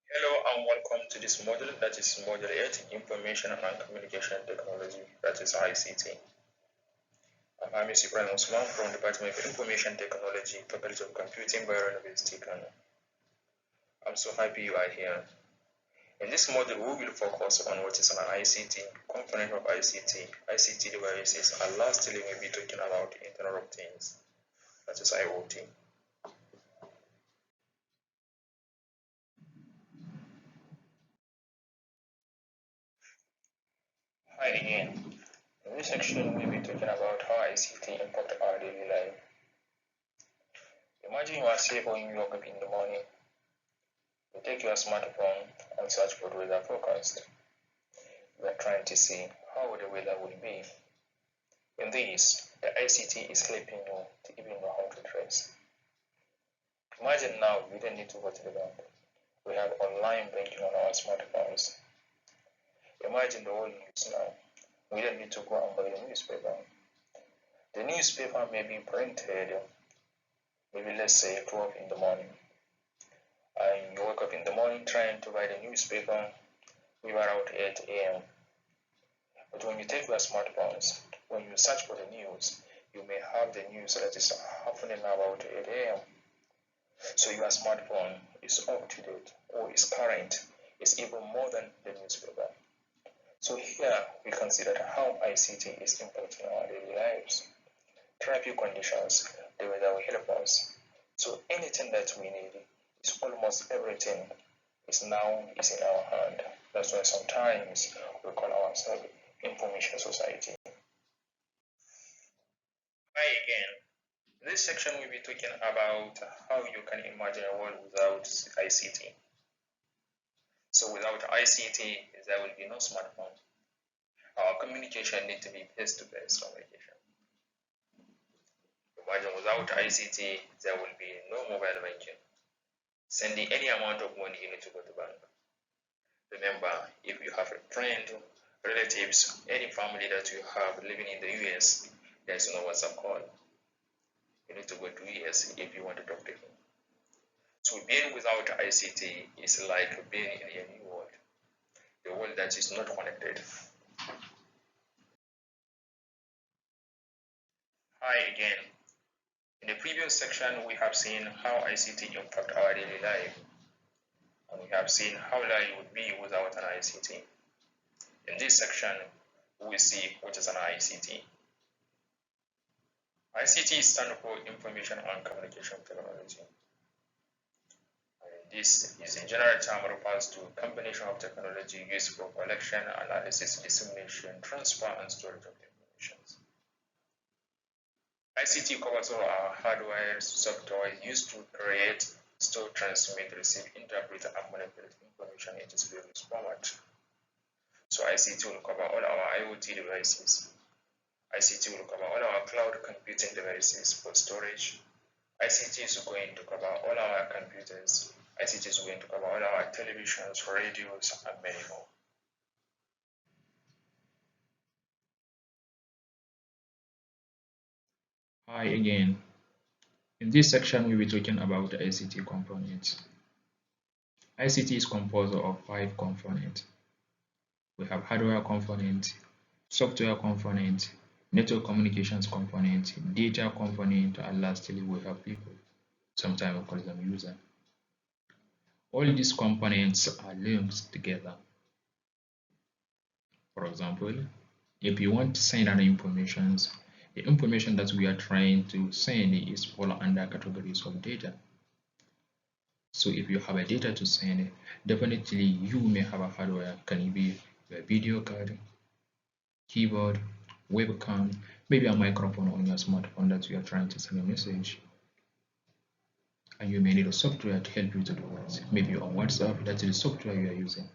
Hello and welcome to this module, that is module 8, Information and Communication Technology, that is ICT. I'm Usman from the Department of Information Technology, Faculty of Computing, Bayero University, Kano. I'm so happy you are here. In this module, we will focus on what is an ICT, component of ICT devices, and lastly, we'll be talking about Internet of Things, that is IoT. Hi again. In this section, we'll be talking about how ICT impact our daily life. Imagine you are safe when you wake up in the morning. You take your smartphone and search for the weather forecast. You are trying to see how the weather will be. In this, the ICT is helping you to even know how to dress. Imagine now you don't need to go to the bank. We have online banking on our smartphones. Imagine the whole news now. We don't need to go and buy the newspaper. The newspaper may be printed, maybe let's say 12 in the morning. And you wake up in the morning trying to buy the newspaper, we were out 8 a.m. But when you take your smartphones, when you search for the news, you may have the news that is happening about 8 a.m. So your smartphone is up to date or is current, is even more than the newspaper. So here we consider how ICT is impacting our daily lives. Traffic conditions, the weather will help us. So anything that we need, is almost everything is now in our hand. That's why sometimes we call ourselves information society. Hi again. In this section we'll be talking about how you can imagine a world without ICT. So without ICT, there will be no smartphone. Our communication needs to be face-to-face communication. Imagine without ICT, there will be no mobile banking. Sending any amount of money, you need to go to bank. Remember, if you have a friend, relatives, any family that you have living in the US, there's no WhatsApp call. You need to go to US if you want to talk to him. So being without ICT is like being in a new world, the world that is not connected. Hi again. In the previous section, we have seen how ICT impact our daily life, and we have seen how life would be without an ICT. In this section, we will see what is an ICT. ICT stands for Information and Communication Technology. This is a general term refers to a combination of technology used for collection, analysis, dissemination, transfer, and storage of information. ICT covers all our hardware, software used to create, store, transmit, receive, interpret, and manipulate information in its various format. So ICT will cover all our IoT devices. ICT will cover all our cloud computing devices for storage. ICT is going to cover all our computers. ICT is going to cover all our televisions, radios, and many more. Hi again. In this section, we'll be talking about the ICT components. ICT is composed of 5 components. We have hardware component, software component, network communications component, data component, and lastly we have people. Sometimes we call them user. All these components are linked together. For example, if you want to send an information, the information that we are trying to send is fall under categories of data. So if you have a data to send, definitely you may have a hardware. Can it be a video card, keyboard, webcam, maybe a microphone on your smartphone that you are trying to send a message. And you may need a software to help you to do it. Maybe on WhatsApp, that's the software you are using.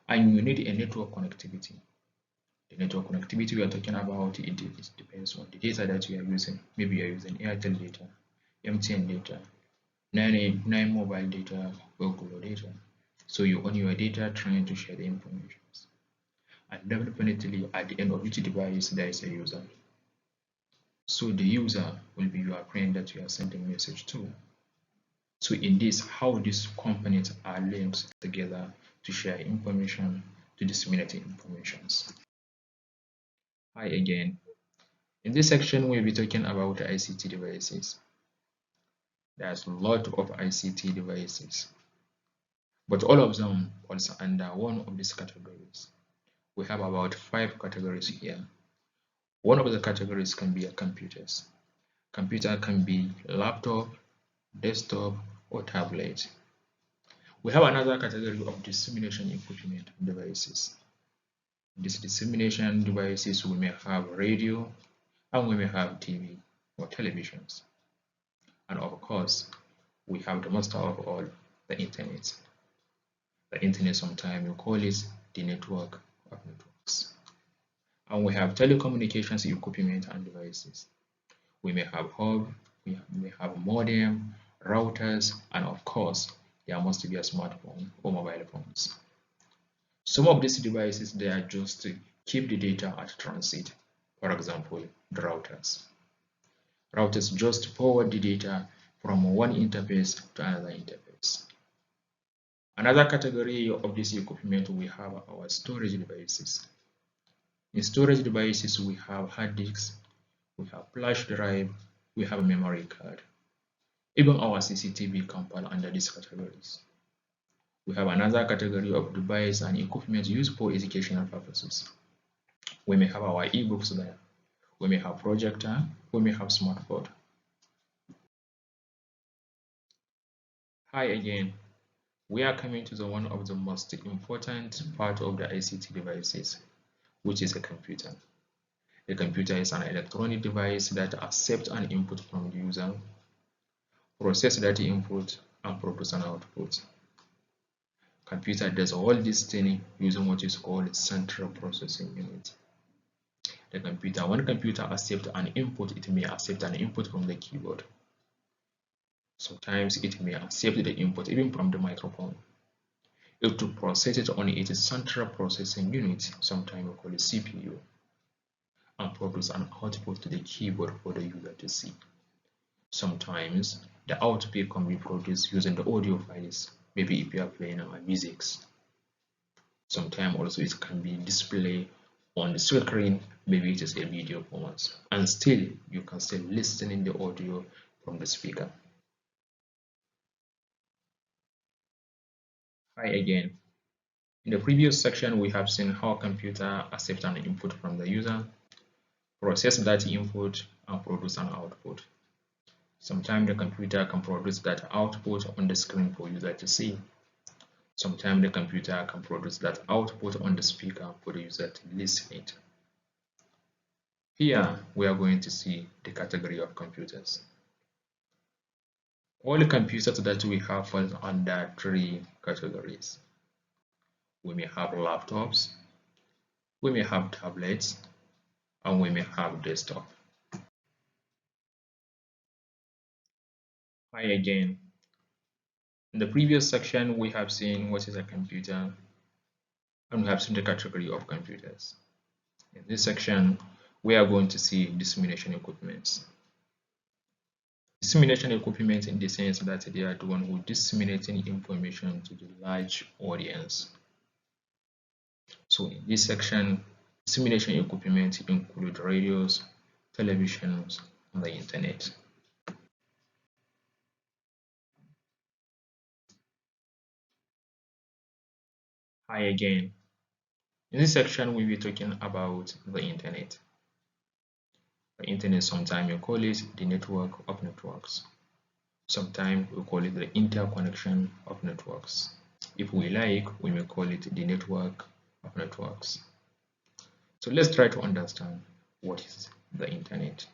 And you need a network connectivity. The network connectivity we are talking about, it depends on the data that you are using. Maybe you are using Airtel data, MTN data, 9 mobile data, or Google data. So you own your data trying to share the information. And definitely at the end of each device there is a user. So the user will be your friend that you are sending message to. So in this, how these components are linked together to share information, to disseminate informations. Hi again. In this section, we'll be talking about ICT devices. There's a lot of ICT devices, but all of them falls under one of these categories. We have about 5 categories here. One of the categories can be computers. Computer can be laptop, desktop, or tablet. We have another category of dissemination equipment devices. These dissemination devices, we may have radio, and we may have TV or televisions. And of course, we have the master of all, the internet. The internet, sometimes you call it the network of networks. And we have telecommunications equipment and devices. We may have hub, we may have modem, routers, and of course, there must be a smartphone or mobile phones. Some of these devices, they are just to keep the data at transit. For example, the routers. Routers just forward the data from one interface to another interface. Another category of this equipment, we have our storage devices. In storage devices, we have hard disks, we have flash drive, we have memory card. Even our CCTV can fall under these categories. We have another category of device and equipment used for educational purposes. We may have our e-books there. We may have projector, we may have smartboard. Hi again. We are coming to one of the most important part of the ICT devices, which is a computer. A computer is an electronic device that accepts an input from the user, processes that input, and produces an output. Computer does all this thing using what is called central processing unit. When computer accepts an input, it may accept an input from the keyboard. Sometimes it may accept the input even from the microphone. If to process it on its central processing unit, sometimes we call it CPU, and produce an output to the keyboard for the user to see. Sometimes the output can be produced using the audio files, maybe if you are playing music. Sometimes also it can be displayed on the screen, maybe it is a video format, and still you can still listen in the audio from the speaker. Hi again. In the previous section, we have seen how computer accepts an input from the user, process that input, and produce an output. Sometimes the computer can produce that output on the screen for user to see. Sometimes the computer can produce that output on the speaker for the user to listen it. Here, we are going to see the category of computers. All the computers that we have fall under 3 categories. We may have laptops, we may have tablets, and we may have desktop. Hi again. In the previous section, we have seen what is a computer, and we have seen the category of computers. In this section, we are going to see dissemination equipment. Dissemination equipment in the sense that they are the one who disseminating information to the large audience. So in this section, dissemination equipment include radios, televisions, and the internet. Hi again. In this section, we'll be talking about the internet. The internet, sometimes you call it the network of networks. Sometimes we call it the interconnection of networks. If we like, we may call it the network of networks. So let's try to understand what is the internet.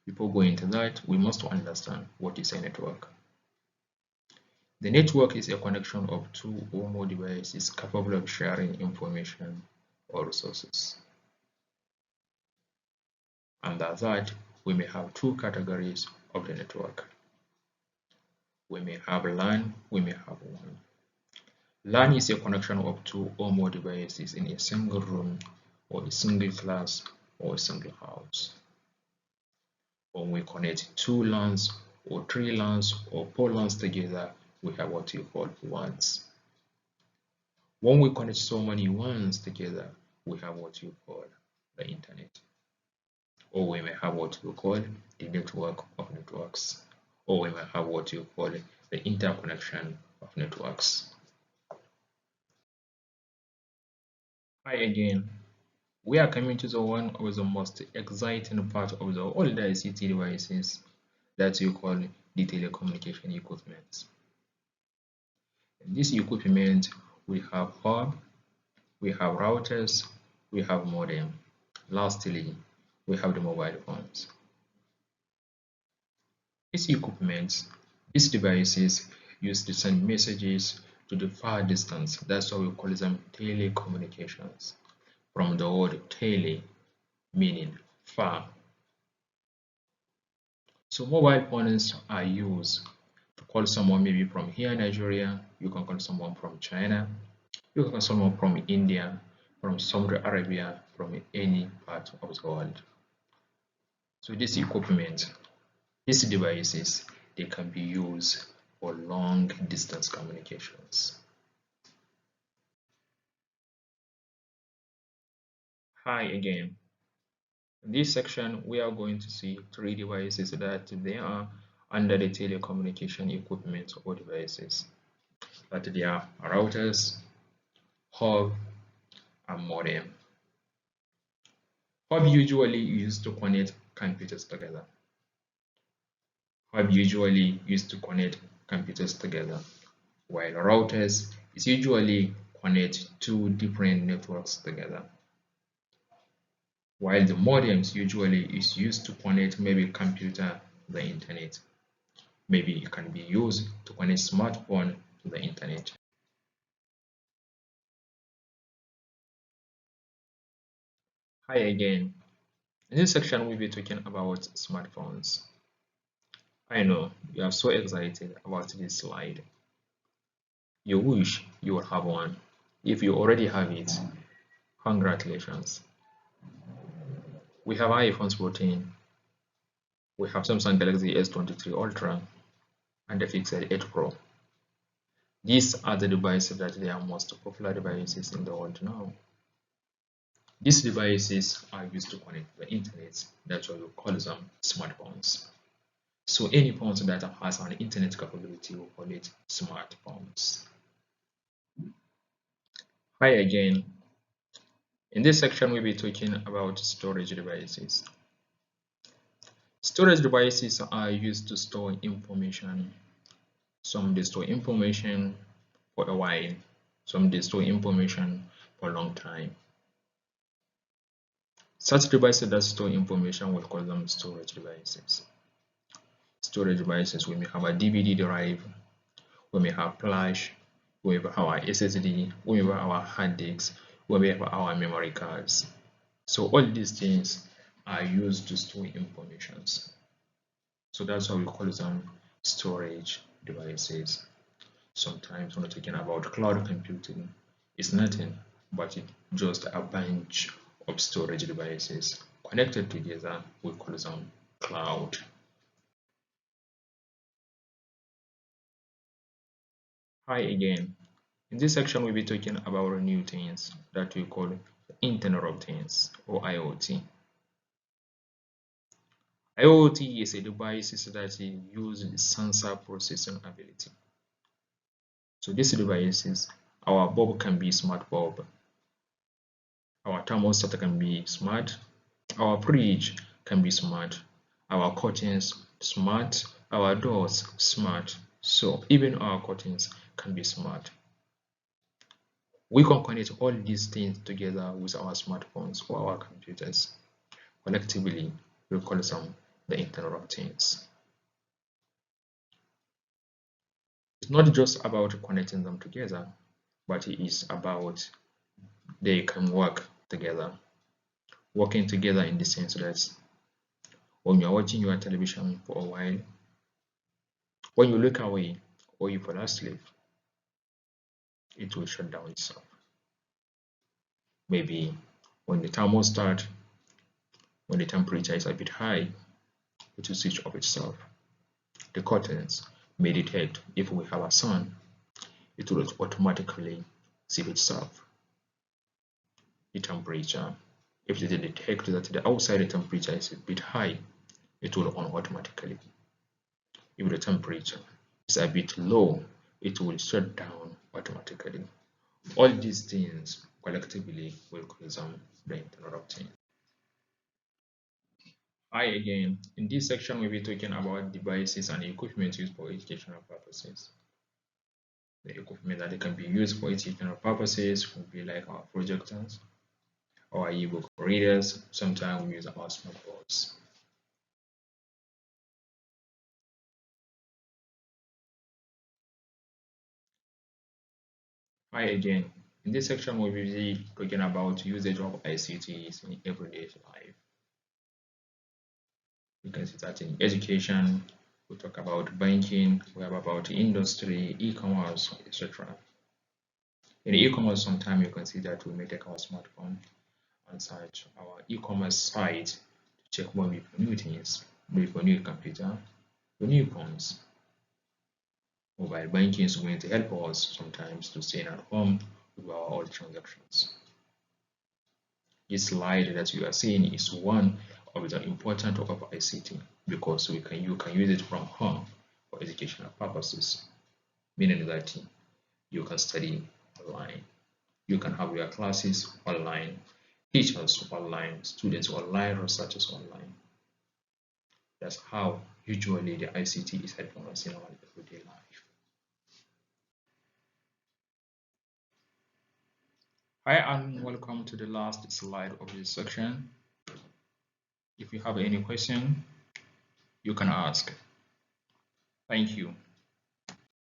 Before going into that, we must understand what is a network. The network is a connection of 2 or more devices capable of sharing information or resources. Under that, we may have 2 categories of the network. We may have LAN, we may have WAN. LAN is a connection of 2 or more devices in a single room or a single class or a single house. When we connect 2 LANs or three LANs or four LANs together, we have what you call WANs. When we connect so many WANs together, we have what you call the internet. Or we may have what you call the network of networks. Or we may have what you call the interconnection of networks. Hi again. We are coming to the one of the most exciting part of the all the ICT devices that you call the telecommunication equipment. In this equipment, we have hub, we have routers, we have modem. Lastly, we have the mobile phones. These equipment, these devices use to send messages to the far distance. That's why we call them telecommunications. From the word tele, meaning far. So mobile phones are used to call someone maybe from here, Nigeria. You can call someone from China. You can call someone from India, from Saudi Arabia, from any part of the world. So this equipment, these devices, they can be used for long distance communications. Hi again. In this section, we are going to see three devices that they are under the telecommunication equipment or devices. That they are routers, hub, and modem. Hub usually used to connect computers together. Hub usually used to connect computers together, while routers is usually connect two different networks together. While the modems usually is used to connect maybe computer to the internet. Maybe it can be used to connect smartphone to the internet. Hi again. In this section, we'll be talking about smartphones. I know you are so excited about this slide. You wish you would have one. If you already have it, congratulations. We have iPhone 14, we have Samsung Galaxy S23 Ultra, and the Pixel 8 Pro. These are the devices that they are most popular devices in the world now. These devices are used to connect the internet. That's why we call them smartphones. So any phone that has an internet capability, we call it smartphones. Hi again. In this section, we'll be talking about storage devices. Storage devices are used to store information. Some they store information for a while, some they store information for a long time. Such devices that store information, we call them storage devices. Storage devices, we may have a DVD drive, we may have flash, we may have our SSD, we may have our hard disks, we may have our memory cards. So all these things are used to store information. So that's why we call them storage devices. Sometimes when we're talking about cloud computing, it's nothing but it's just a bunch of storage devices connected together. We call them cloud. Hi again. In this section, we'll be talking about new things that we call Internet of Things or IoT. IoT is a device that uses sensor processing ability. So these devices, our bulb can be smart bulb, our thermostat can be smart, our fridge can be smart, our curtains smart, our doors smart. So even our curtains can be smart. We can connect all these things together with our smartphones or our computers. Collectively, we call them the Internet of Things. It's not just about connecting them together, but it is about they can work together. Working together in the sense that when you're watching your television for a while, when you look away or you fall asleep, it will shut down itself. Maybe when the thermostat, when the temperature is a bit high, it will switch off itself. the curtains may detect if we have a sun, it will automatically save itself the temperature. If it detects that the outside temperature is a bit high, it will on automatically. If the temperature is a bit low, it will shut down automatically. All these things collectively will cause the Internet of Things. Hi again. In this section, we'll be talking about devices and equipment used for educational purposes. The equipment that can be used for educational purposes will be like our projectors, our e-book readers. Sometimes we use our smartboards. Hi again. In this section, we'll be talking about usage of ICTs in everyday life. You can see that in education, we talk about banking, we have about industry, e-commerce, etc. In e-commerce, sometimes you can see that we may take our smartphone and search our e-commerce site to check what we for new things, maybe for new computer, for new phones. Mobile banking is going to help us sometimes to stay at home with our all transactions. This slide that you are seeing is one of the important of ICT because you can use it from home for educational purposes, meaning that you can study online, you can have your classes online, teachers online, students online, researchers online. That's how usually the ICT is helping us in our everyday life. Hi and welcome to the last slide of this section. If you have any question, you can ask. Thank you.